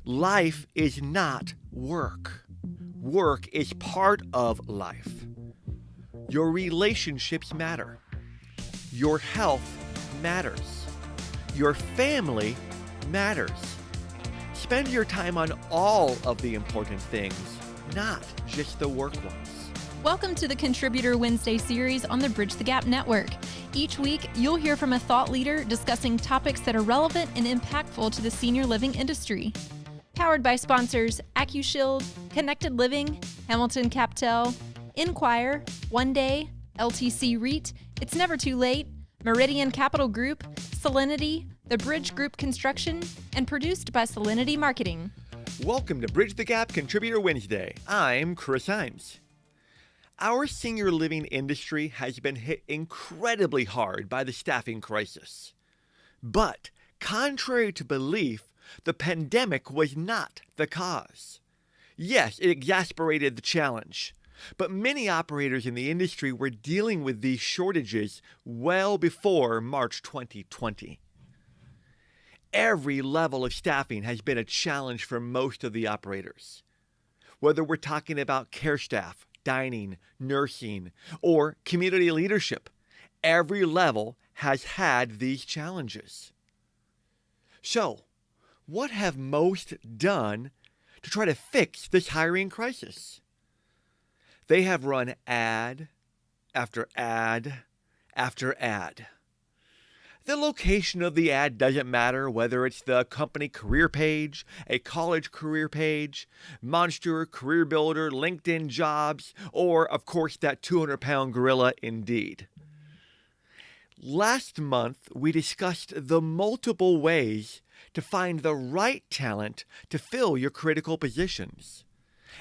Life is not work. Work is part of life. Your relationships matter. Your health matters. Your family matters. Spend your time on all of the important things, not just the work ones. Welcome to the Contributor Wednesday series on the Bridge the Gap Network. Each week, you'll hear from a thought leader discussing topics that are relevant and impactful to the senior living industry. Powered by sponsors AccuShield, Connected Living, Hamilton Captel, Inquire, One Day, LTC REIT, It's Never Too Late, Meridian Capital Group, Salinity, The Bridge Group Construction, and produced by Salinity Marketing. Welcome to Bridge the Gap Contributor Wednesday. I'm Chris Heinz. Our senior living industry has been hit incredibly hard by the staffing crisis. But, contrary to belief, the pandemic was not the cause. Yes, it exacerbated the challenge, but many operators in the industry were dealing with these shortages well before March 2020. Every level of staffing has been a challenge for most of the operators. Whether we're talking about care staff, dining, nursing, or community leadership, every level has had these challenges. So, what have most done to try to fix this hiring crisis? They have run ad after ad after ad. The location of the ad doesn't matter, whether it's the company career page, a college career page, Monster, Career Builder, LinkedIn Jobs, or, of course, that 200-pound gorilla, Indeed. Last month, we discussed the multiple ways to find the right talent to fill your critical positions.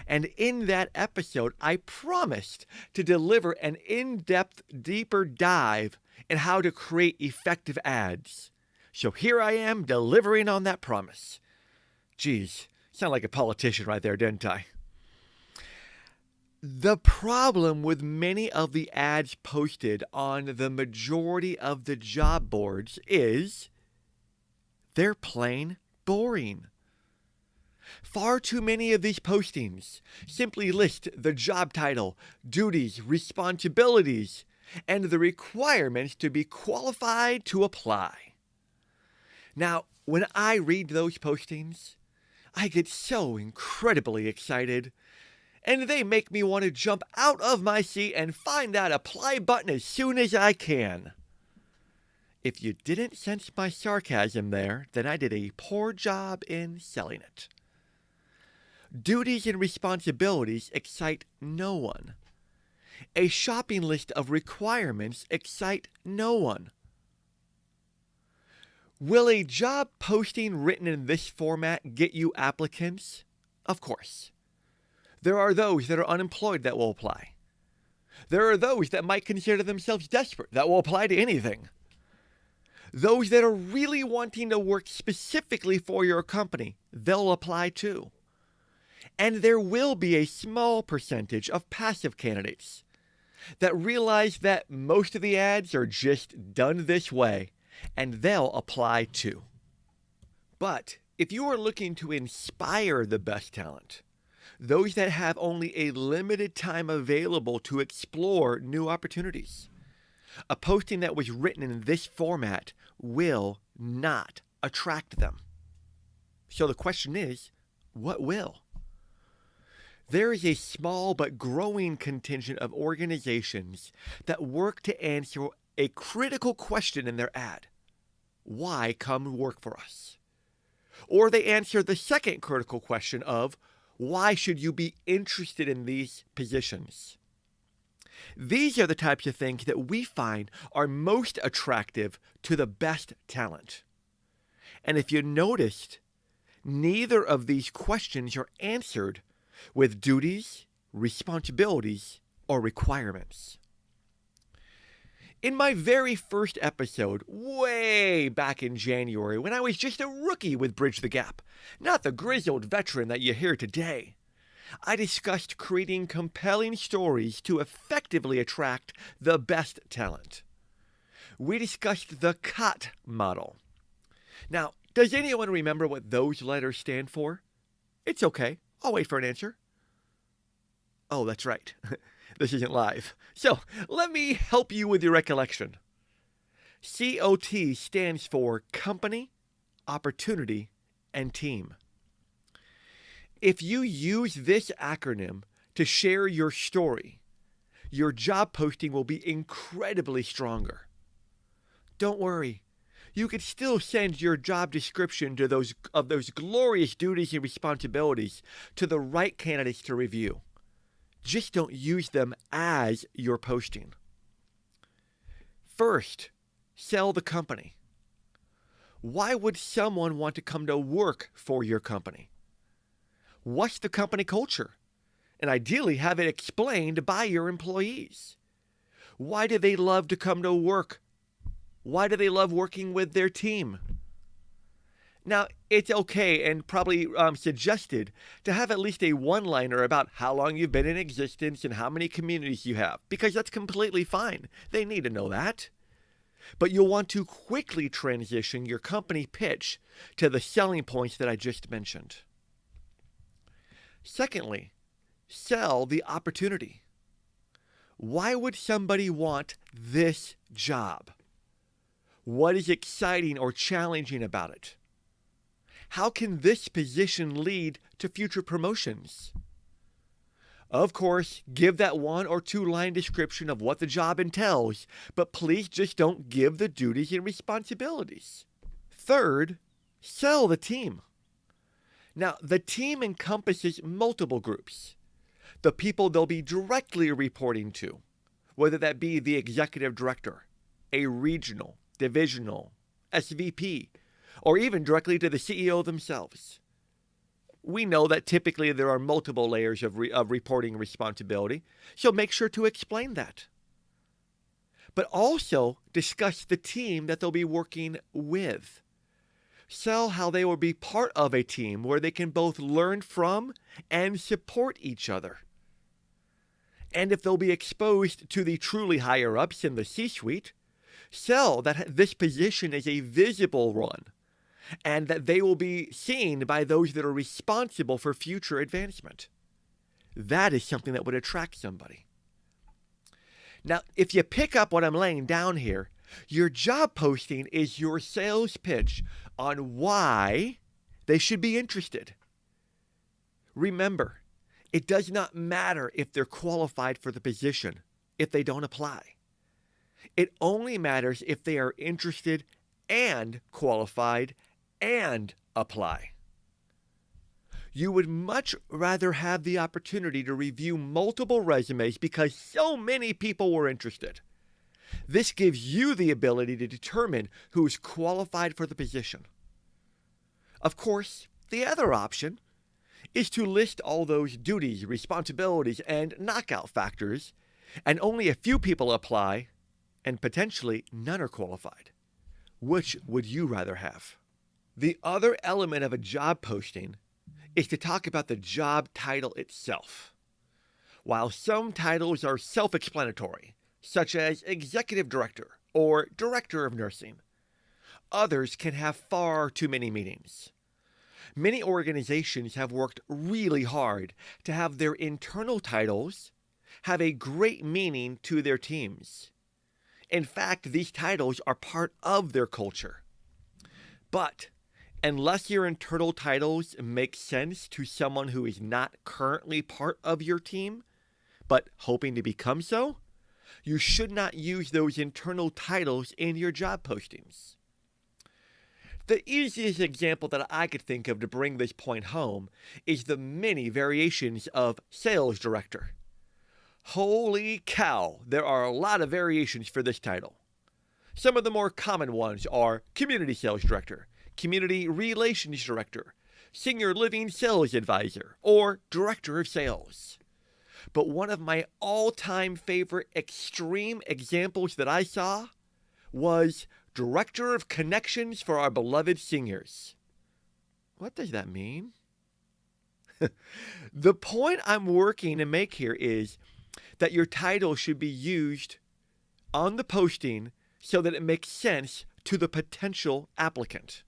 And in that episode, I promised to deliver an in-depth, deeper dive in how to create effective ads. So here I am delivering on that promise. Geez, sound like a politician right there, didn't I? The problem with many of the ads posted on the majority of the job boards is they're plain boring. Far too many of these postings simply list the job title, duties, responsibilities, and the requirements to be qualified to apply. Now, when I read those postings, I get so incredibly excited, and they make me want to jump out of my seat and find that apply button as soon as I can. If you didn't sense my sarcasm there, then I did a poor job in selling it. Duties and responsibilities excite no one. A shopping list of requirements excite no one. Will a job posting written in this format get you applicants? Of course. There are those that are unemployed that will apply. There are those that might consider themselves desperate that will apply to anything. Those that are really wanting to work specifically for your company, they'll apply too. And there will be a small percentage of passive candidates that realize that most of the ads are just done this way, and they'll apply too. But if you are looking to inspire the best talent, those that have only a limited time available to explore new opportunities, a posting that was written in this format will not attract them. So the question is, what will? There is a small but growing contingent of organizations that work to answer a critical question in their ad. Why come work for us? Or they answer the second critical question of, why should you be interested in these positions? These are the types of things that we find are most attractive to the best talent. And if you noticed, neither of these questions are answered with duties, responsibilities, or requirements. In my very first episode, way back in January, when I was just a rookie with Bridge the Gap, not the grizzled veteran that you hear today, I discussed creating compelling stories to effectively attract the best talent. We discussed the COT model. Now, does anyone remember what those letters stand for? It's okay. I'll wait for an answer. Oh, that's right. This isn't live. So let me help you with your recollection. COT stands for Company, Opportunity, and Team. If you use this acronym to share your story, your job posting will be incredibly stronger. Don't worry. You could still send your job description to those glorious duties and responsibilities to the right candidates to review. Just don't use them as your posting. First, sell the company. Why would someone want to come to work for your company? What's the company culture? And ideally, have it explained by your employees. Why do they love to come to work? Why do they love working with their team? Now, it's okay and probably suggested to have at least a one-liner about how long you've been in existence and how many communities you have, because that's completely fine. They need to know that. But you'll want to quickly transition your company pitch to the selling points that I just mentioned. Secondly, sell the opportunity. Why would somebody want this job? What is exciting or challenging about it? How can this position lead to future promotions? Of course, give that 1 or 2 line description of what the job entails, but please just don't give the duties and responsibilities. Third, sell the team. Now, the team encompasses multiple groups. The people they'll be directly reporting to, whether that be the executive director, a regional, divisional, SVP, or even directly to the CEO themselves. We know that typically there are multiple layers of reporting responsibility, so make sure to explain that. But also discuss the team that they'll be working with. Sell how they will be part of a team where they can both learn from and support each other. And if they'll be exposed to the truly higher-ups in the C-suite, sell that this position is a visible one, and that they will be seen by those that are responsible for future advancement. That is something that would attract somebody. Now, if you pick up what I'm laying down here, your job posting is your sales pitch on why they should be interested. Remember, it does not matter if they're qualified for the position if they don't apply. It only matters if they are interested and qualified and apply. You would much rather have the opportunity to review multiple resumes because so many people were interested. This gives you the ability to determine who is qualified for the position. Of course, the other option is to list all those duties, responsibilities, and knockout factors, and only a few people apply, and potentially none are qualified. Which would you rather have? The other element of a job posting is to talk about the job title itself. While some titles are self-explanatory, such as Executive Director or Director of Nursing, others can have far too many meanings. Many organizations have worked really hard to have their internal titles have a great meaning to their teams. In fact, these titles are part of their culture. But unless your internal titles make sense to someone who is not currently part of your team, but hoping to become so, you should not use those internal titles in your job postings. The easiest example that I could think of to bring this point home is the many variations of sales director. Holy cow, there are a lot of variations for this title. Some of the more common ones are Community Sales Director, Community Relations Director, Senior Living Sales Advisor, or Director of Sales. But one of my all-time favorite extreme examples that I saw was Director of Connections for our beloved seniors. What does that mean? The point I'm working to make here is that your title should be used on the posting so that it makes sense to the potential applicant.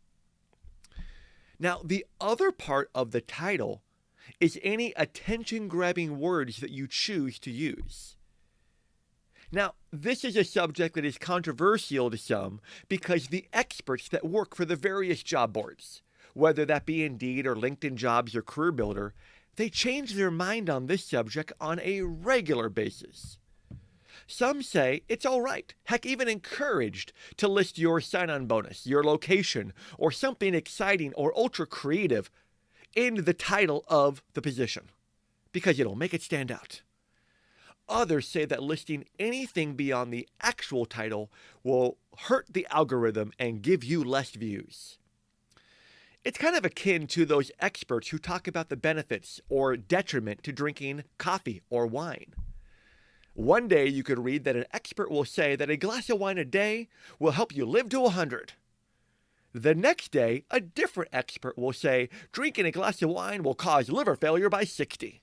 Now, the other part of the title is any attention-grabbing words that you choose to use. Now, this is a subject that is controversial to some because the experts that work for the various job boards, whether that be Indeed or LinkedIn Jobs or Career Builder, they change their mind on this subject on a regular basis. Some say it's all right, heck, even encouraged to list your sign-on bonus, your location, or something exciting or ultra creative in the title of the position because it'll make it stand out. Others say that listing anything beyond the actual title will hurt the algorithm and give you less views. It's kind of akin to those experts who talk about the benefits or detriment to drinking coffee or wine. One day you could read that an expert will say that a glass of wine a day will help you live to 100. The next day, a different expert will say drinking a glass of wine will cause liver failure by 60.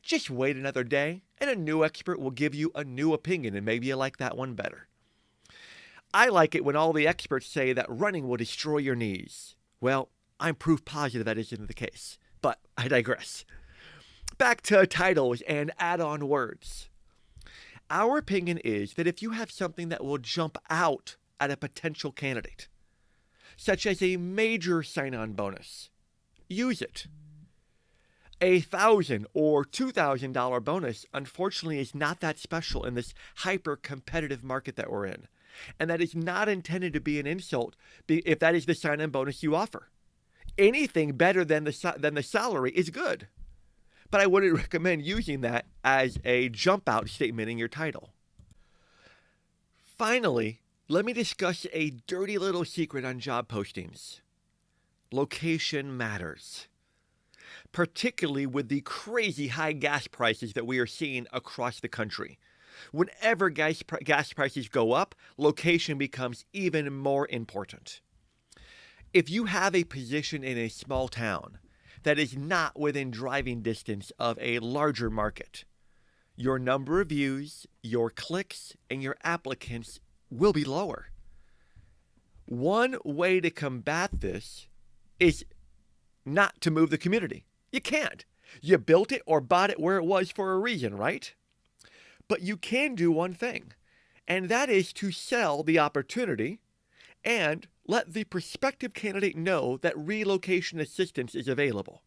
Just wait another day, and a new expert will give you a new opinion, and maybe you like that one better. I like it when all the experts say that running will destroy your knees. Well, I'm proof positive that isn't the case, but I digress. Back to titles and add-on words. Our opinion is that if you have something that will jump out at a potential candidate, such as a major sign-on bonus, use it. A $1,000 or $2,000 bonus, unfortunately, is not that special in this hyper-competitive market that we're in. And that is not intended to be an insult if that is the sign-on bonus you offer. Anything better than the salary is good. But I wouldn't recommend using that as a jump-out statement in your title. Finally, let me discuss a dirty little secret on job postings. Location matters. Particularly with the crazy high gas prices that we are seeing across the country. Whenever gas prices go up, location becomes even more important. If you have a position in a small town that is not within driving distance of a larger market, your number of views, your clicks, and your applicants will be lower. One way to combat this is not to move the community. You can't. You built it or bought it where it was for a reason, right? But you can do one thing, and that is to sell the opportunity and let the prospective candidate know that relocation assistance is available.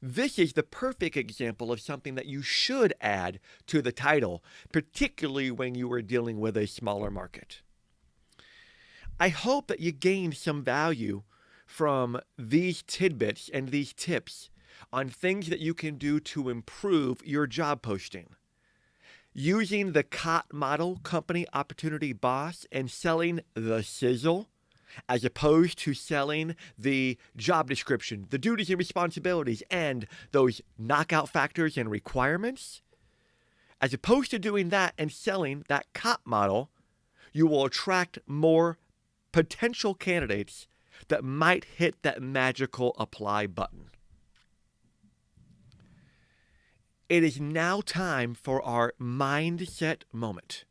This is the perfect example of something that you should add to the title, particularly when you are dealing with a smaller market. I hope that you gained some value from these tidbits and these tips on things that you can do to improve your job posting. Using the COT model, Company Opportunity Boss, and selling the sizzle, as opposed to selling the job description, the duties and responsibilities, and those knockout factors and requirements. As opposed to doing that and selling that COT model, you will attract more potential candidates that might hit that magical apply button. It is now time for our mindset moment.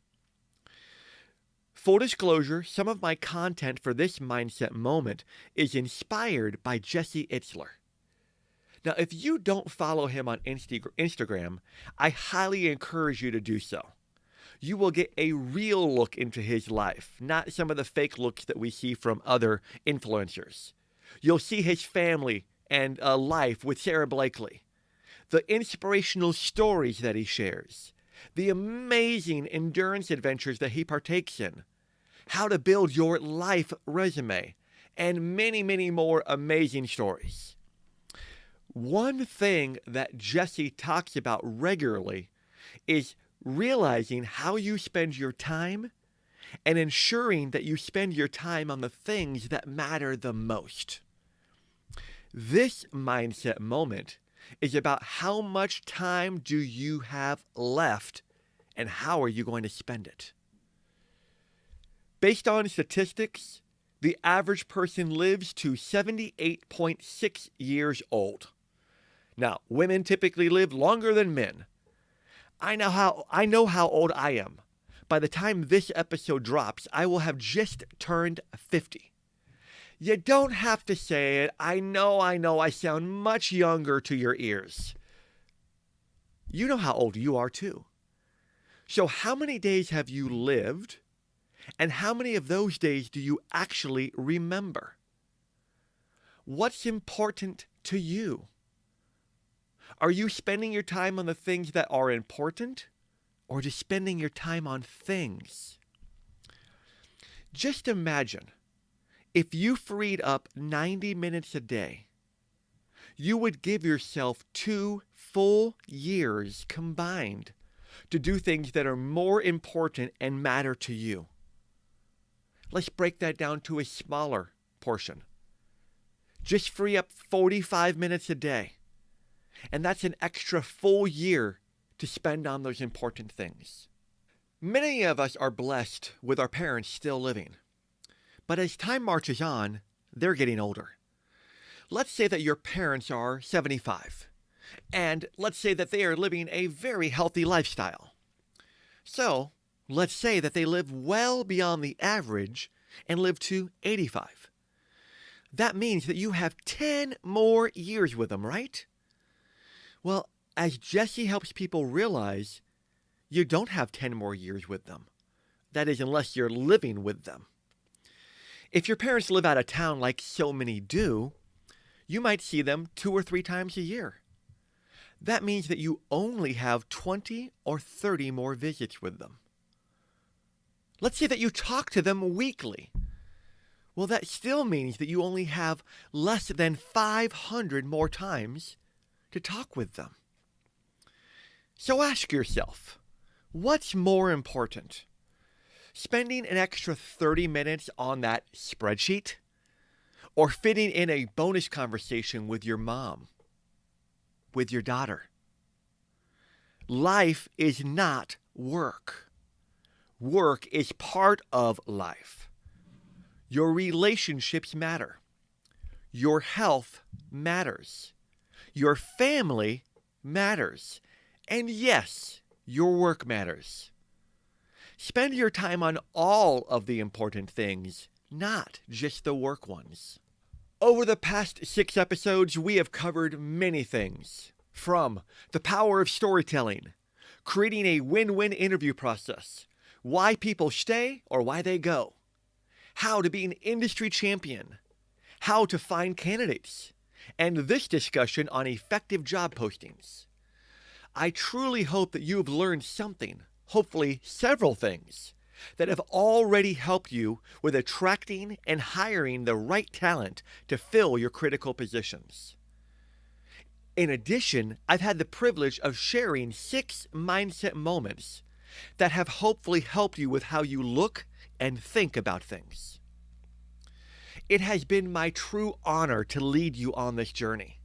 Full disclosure, some of my content for this mindset moment is inspired by Jesse Itzler. Now, if you don't follow him on Instagram, I highly encourage you to do so. You will get a real look into his life, not some of the fake looks that we see from other influencers. You'll see his family and life with Sarah Blakely, the inspirational stories that he shares, the amazing endurance adventures that he partakes in, how to build your life resume, and many, many more amazing stories. One thing that Jesse talks about regularly is realizing how you spend your time and ensuring that you spend your time on the things that matter the most. This mindset moment is about how much time do you have left and how are you going to spend it. Based on statistics, the average person lives to 78.6 years old. Now, women typically live longer than men. I know how old I am. By the time this episode drops, I will have just turned 50. You don't have to say it. I know, I sound much younger to your ears. You know how old you are too. So how many days have you lived, and how many of those days do you actually remember? What's important to you? Are you spending your time on the things that are important, or just spending your time on things? Just imagine if you freed up 90 minutes a day, you would give yourself 2 full years combined to do things that are more important and matter to you. Let's break that down to a smaller portion. Just free up 45 minutes a day, and that's an extra full year to spend on those important things. Many of us are blessed with our parents still living, but as time marches on, they're getting older. Let's say that your parents are 75, and let's say that they are living a very healthy lifestyle. So, let's say that they live well beyond the average and live to 85. That means that you have 10 more years with them, right? Well, as Jesse helps people realize, you don't have 10 more years with them. That is, unless you're living with them. If your parents live out of town like so many do, you might see them 2 or 3 times a year. That means that you only have 20 or 30 more visits with them. Let's say that you talk to them weekly. Well, that still means that you only have less than 500 more times to talk with them. So ask yourself, what's more important? Spending an extra 30 minutes on that spreadsheet, or fitting in a bonus conversation with your mom, with your daughter? Life is not work. Work is part of life. Your relationships matter. Your health matters. Your family matters. And yes, your work matters. Spend your time on all of the important things, not just the work ones. Over the past 6 episodes, we have covered many things, from the power of storytelling, creating a win-win interview process, why people stay or why they go, how to be an industry champion, how to find candidates, and this discussion on effective job postings. I truly hope that you have learned something, hopefully several things, that have already helped you with attracting and hiring the right talent to fill your critical positions. In addition, I've had the privilege of sharing 6 mindset moments that have hopefully helped you with how you look and think about things. It has been my true honor to lead you on this journey.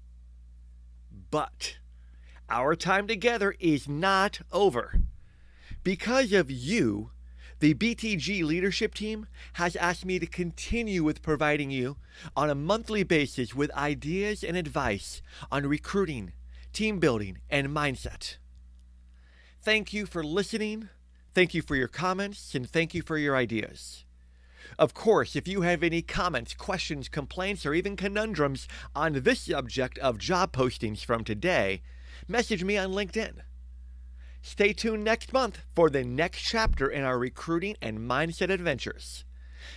But our time together is not over. Because of you, the BTG leadership team has asked me to continue with providing you on a monthly basis with ideas and advice on recruiting, team building, and mindset. Thank you for listening, thank you for your comments, and thank you for your ideas. Of course, if you have any comments, questions, complaints, or even conundrums on this subject of job postings from today, message me on LinkedIn. Stay tuned next month for the next chapter in our recruiting and mindset adventures.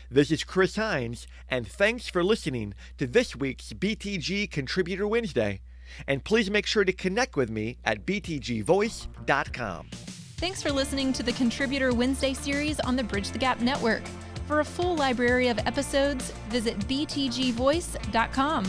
This is Chris Heinz, and thanks for listening to this week's BTG Contributor Wednesday. And please make sure to connect with me at btgvoice.com. Thanks for listening to the Contributor Wednesday series on the Bridge the Gap Network. For a full library of episodes, visit btgvoice.com.